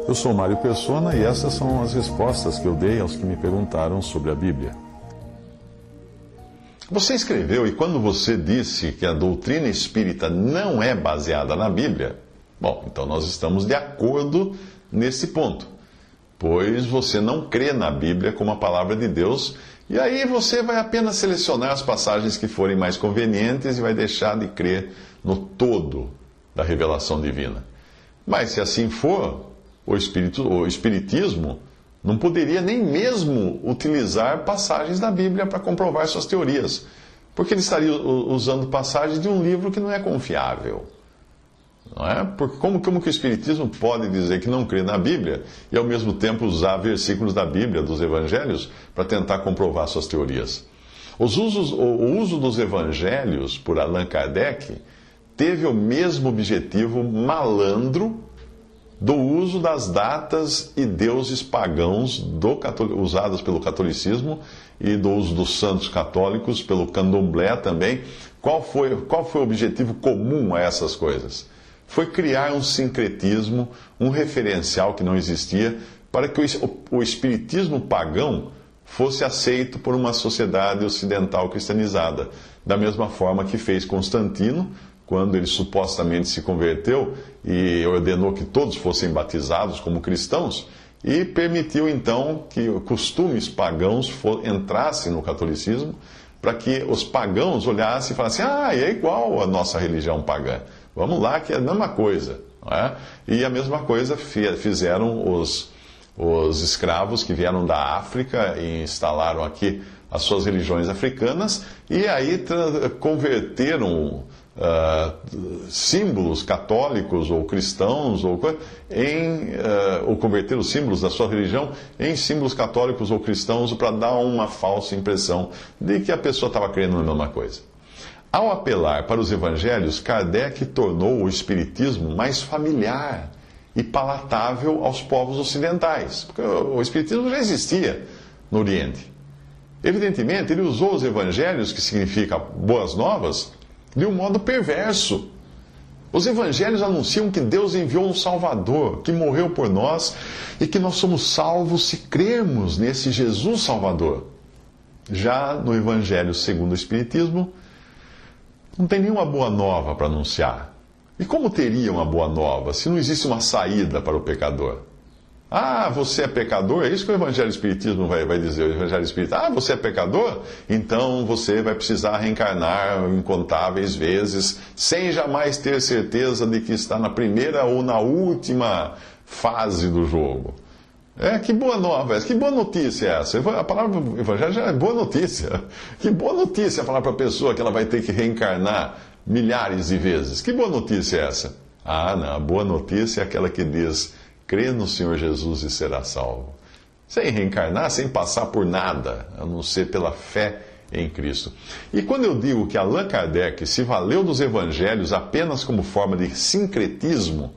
Eu sou Mário Persona e essas são as respostas que eu dei aos que me perguntaram sobre a Bíblia. Você escreveu, e quando você disse que a doutrina espírita não é baseada na Bíblia, bom, então nós estamos de acordo nesse ponto, pois você não crê na Bíblia como a palavra de Deus, e aí você vai apenas selecionar as passagens que forem mais convenientes e vai deixar de crer no todo da revelação divina. Mas se assim for, o Espiritismo não poderia nem mesmo utilizar passagens da Bíblia para comprovar suas teorias, porque ele estaria usando passagens de um livro que não é confiável. Não é? Porque como que o Espiritismo pode dizer que não crê na Bíblia e ao mesmo tempo usar versículos da Bíblia, dos Evangelhos, para tentar comprovar suas teorias? O uso dos Evangelhos por Allan Kardec teve o mesmo objetivo malandro do uso das datas e deuses pagãos usadas pelo catolicismo e do uso dos santos católicos pelo candomblé também. Qual foi o objetivo comum a essas coisas? Foi criar um sincretismo, um referencial que não existia, para que o espiritismo pagão fosse aceito por uma sociedade ocidental cristianizada, da mesma forma que fez Constantino, quando ele supostamente se converteu e ordenou que todos fossem batizados como cristãos, e permitiu então que costumes pagãos entrassem no catolicismo, para que os pagãos olhassem e falassem: ah, é igual a nossa religião pagã, vamos lá que é a mesma coisa. Não é? E a mesma coisa fizeram os escravos que vieram da África e instalaram aqui as suas religiões africanas, e aí converteram símbolos católicos ou cristãos ou converter os símbolos da sua religião em símbolos católicos ou cristãos para dar uma falsa impressão de que a pessoa estava crendo na mesma coisa. Ao apelar para os evangelhos, Kardec tornou o espiritismo mais familiar e palatável aos povos ocidentais, porque o espiritismo já existia no Oriente. Evidentemente, ele usou os evangelhos, que significa boas novas, de um modo perverso. Os evangelhos anunciam que Deus enviou um Salvador, que morreu por nós e que nós somos salvos se crermos nesse Jesus Salvador. Já no Evangelho segundo o Espiritismo, não tem nenhuma boa nova para anunciar. E como teria uma boa nova se não existe uma saída para o pecador? Ah, você é pecador? É isso que o Evangelho Espiritismo vai dizer. O Evangelho Espírita: ah, você é pecador? Então você vai precisar reencarnar incontáveis vezes, sem jamais ter certeza de que está na primeira ou na última fase do jogo. Que boa nova essa, que boa notícia é essa? A palavra Evangelho já é boa notícia. Que boa notícia falar para a pessoa que ela vai ter que reencarnar milhares de vezes. Que boa notícia é essa? Ah, não, a boa notícia é aquela que diz: crê no Senhor Jesus e será salvo. Sem reencarnar, sem passar por nada, a não ser pela fé em Cristo. E quando eu digo que Allan Kardec se valeu dos evangelhos apenas como forma de sincretismo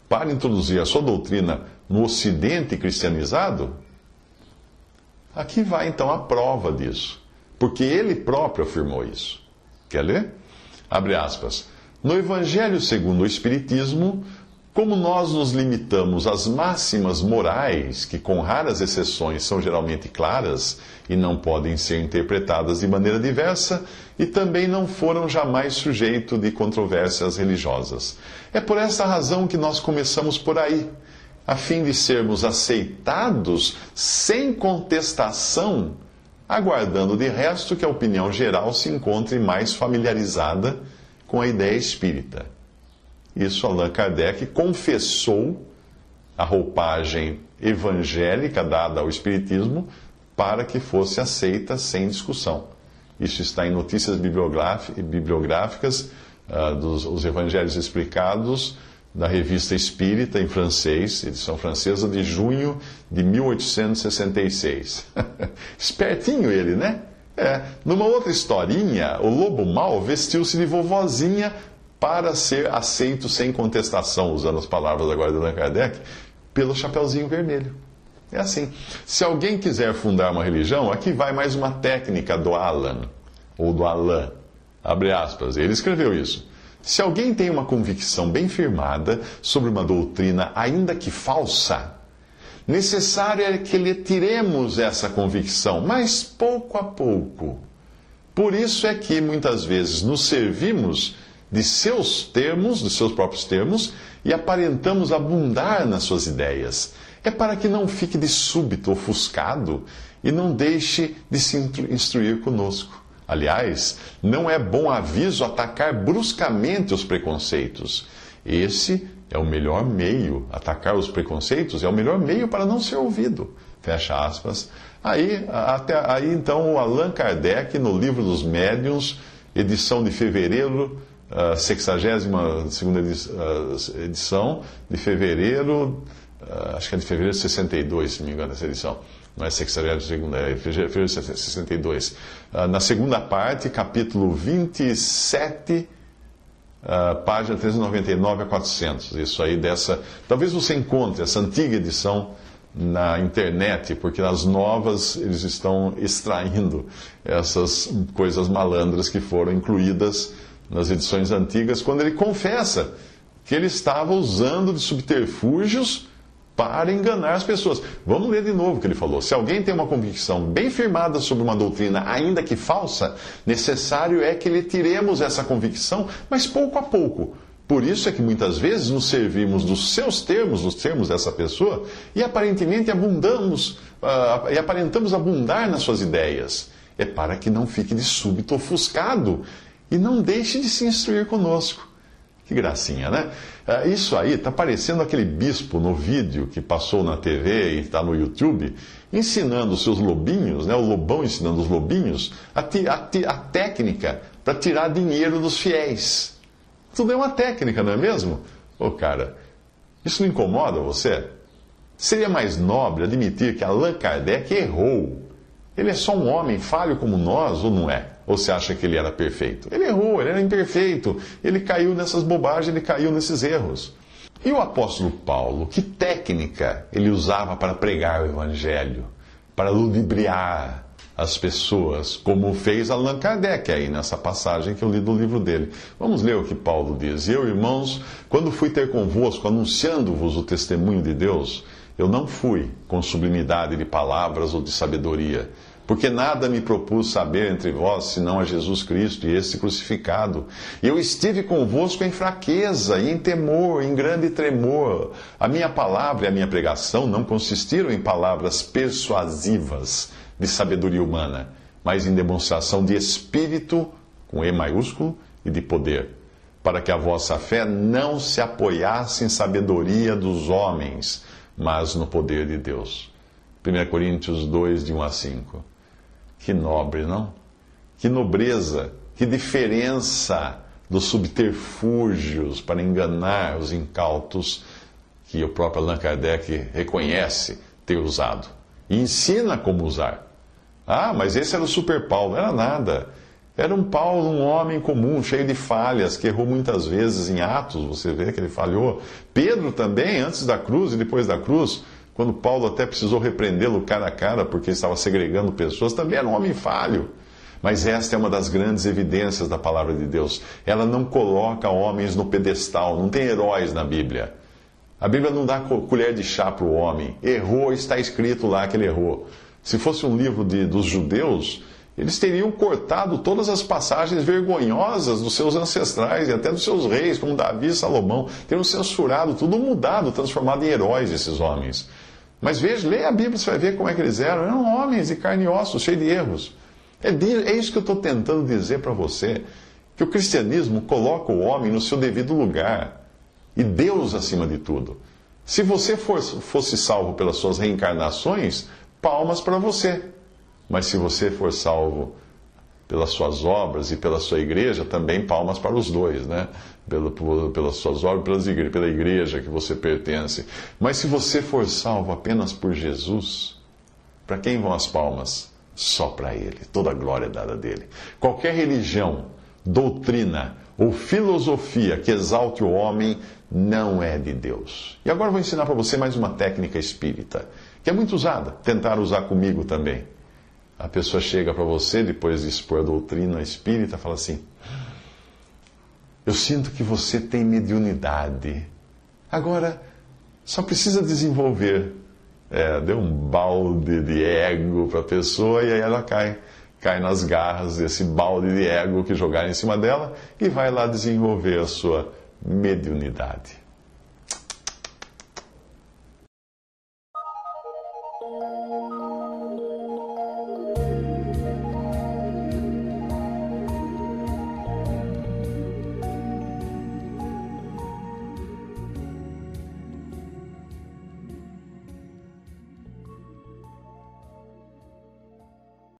para introduzir a sua doutrina no Ocidente cristianizado, aqui vai então a prova disso. Porque ele próprio afirmou isso. Quer ler? Abre aspas. No Evangelho segundo o Espiritismo, como nós nos limitamos às máximas morais, que com raras exceções são geralmente claras e não podem ser interpretadas de maneira diversa, e também não foram jamais sujeito de controvérsias religiosas. É por essa razão que nós começamos por aí, a fim de sermos aceitados sem contestação, aguardando de resto que a opinião geral se encontre mais familiarizada com a ideia espírita. Isso Allan Kardec confessou a roupagem evangélica dada ao Espiritismo para que fosse aceita sem discussão. Isso está em Notícias Bibliográficas dos Evangelhos Explicados, da Revista Espírita, em francês, edição francesa, de junho de 1866. Espertinho ele, né? Numa outra historinha, o lobo mau vestiu-se de vovozinha para ser aceito sem contestação, usando as palavras agora de Allan Kardec, pelo Chapeuzinho Vermelho. É assim. Se alguém quiser fundar uma religião, aqui vai mais uma técnica do Allan, ou do Alain. Abre aspas. Ele escreveu isso. Se alguém tem uma convicção bem firmada sobre uma doutrina, ainda que falsa, necessário é que lhe tiremos essa convicção, mas pouco a pouco. Por isso é que muitas vezes nos servimos de seus termos, de seus próprios termos, e aparentamos abundar nas suas ideias. É para que não fique de súbito ofuscado e não deixe de se instruir conosco. Aliás, não é bom aviso atacar bruscamente os preconceitos. Esse é o melhor meio, atacar os preconceitos é o melhor meio para não ser ouvido. Fecha aspas. Aí então, o Allan Kardec, no Livro dos Médiuns, edição de fevereiro, 62ª edição de fevereiro, acho que é de fevereiro de 62, se não me engano, essa edição. Não é 62ª, é fevereiro de 62. Na segunda parte, capítulo 27, página 399 a 400. Isso aí dessa... Talvez você encontre essa antiga edição na internet, porque nas novas eles estão extraindo essas coisas malandras que foram incluídas nas edições antigas, quando ele confessa que ele estava usando de subterfúgios para enganar as pessoas. Vamos ler de novo o que ele falou. Se alguém tem uma convicção bem firmada sobre uma doutrina, ainda que falsa, necessário é que lhe tiremos essa convicção, mas pouco a pouco. Por isso é que muitas vezes nos servimos dos seus termos, dos termos dessa pessoa, e aparentemente aparentamos abundar nas suas ideias. É para que não fique de súbito ofuscado e não deixe de se instruir conosco. Que gracinha, né? Isso aí está parecendo aquele bispo no vídeo que passou na TV e está no YouTube, ensinando os seus lobinhos, né? O lobão ensinando os lobinhos a técnica para tirar dinheiro dos fiéis. Tudo é uma técnica, não é mesmo? Ô cara, isso não incomoda você? Seria mais nobre admitir que Allan Kardec errou. Ele é só um homem falho como nós, ou não é? Ou você acha que ele era perfeito? Ele errou, ele era imperfeito. Ele caiu nessas bobagens, ele caiu nesses erros. E o apóstolo Paulo, que técnica ele usava para pregar o evangelho? Para ludibriar as pessoas, como fez Allan Kardec aí nessa passagem que eu li do livro dele. Vamos ler o que Paulo diz. Eu, irmãos, quando fui ter convosco, anunciando-vos o testemunho de Deus, eu não fui com sublimidade de palavras ou de sabedoria, porque nada me propus saber entre vós, senão a Jesus Cristo e esse crucificado. E eu estive convosco em fraqueza, e em temor, em grande tremor. A minha palavra e a minha pregação não consistiram em palavras persuasivas de sabedoria humana, mas em demonstração de espírito, com E maiúsculo, e de poder, para que a vossa fé não se apoiasse em sabedoria dos homens, mas no poder de Deus. 1 Coríntios 2, de 1 a 5. Que nobre, não? Que nobreza, que diferença dos subterfúgios para enganar os incautos que o próprio Allan Kardec reconhece ter usado. E ensina como usar. Ah, mas esse era o super Paulo. Não era nada. Era um Paulo, um homem comum, cheio de falhas, que errou muitas vezes em Atos, você vê que ele falhou. Pedro também, antes da cruz e depois da cruz, quando Paulo até precisou repreendê-lo cara a cara porque estava segregando pessoas, também era um homem falho. Mas esta é uma das grandes evidências da palavra de Deus. Ela não coloca homens no pedestal, não tem heróis na Bíblia. A Bíblia não dá colher de chá para o homem. Errou, está escrito lá que ele errou. Se fosse um livro dos judeus, eles teriam cortado todas as passagens vergonhosas dos seus ancestrais e até dos seus reis, como Davi e Salomão. Teriam censurado, tudo mudado, transformado em heróis esses homens. Mas veja, leia a Bíblia, você vai ver como é que eles eram. Eram homens de carne e osso, cheios de erros. É isso que eu estou tentando dizer para você, que o cristianismo coloca o homem no seu devido lugar. E Deus acima de tudo. Se você fosse salvo pelas suas reencarnações, palmas para você. Mas se você for salvo pelas suas obras e pela sua igreja, também palmas para os dois, né? Pelas suas obras, pela igreja que você pertence. Mas se você for salvo apenas por Jesus, para quem vão as palmas? Só para Ele. Toda a glória é dada dele. Qualquer religião, doutrina ou filosofia que exalte o homem não é de Deus. E agora eu vou ensinar para você mais uma técnica espírita, que é muito usada. Tentar usar comigo também. A pessoa chega para você, depois de expor a doutrina espírita, fala assim: Eu sinto que você tem mediunidade. Agora, só precisa desenvolver. Deu um balde de ego para a pessoa e aí ela cai nas garras desse balde de ego que jogaram em cima dela e vai lá desenvolver a sua mediunidade.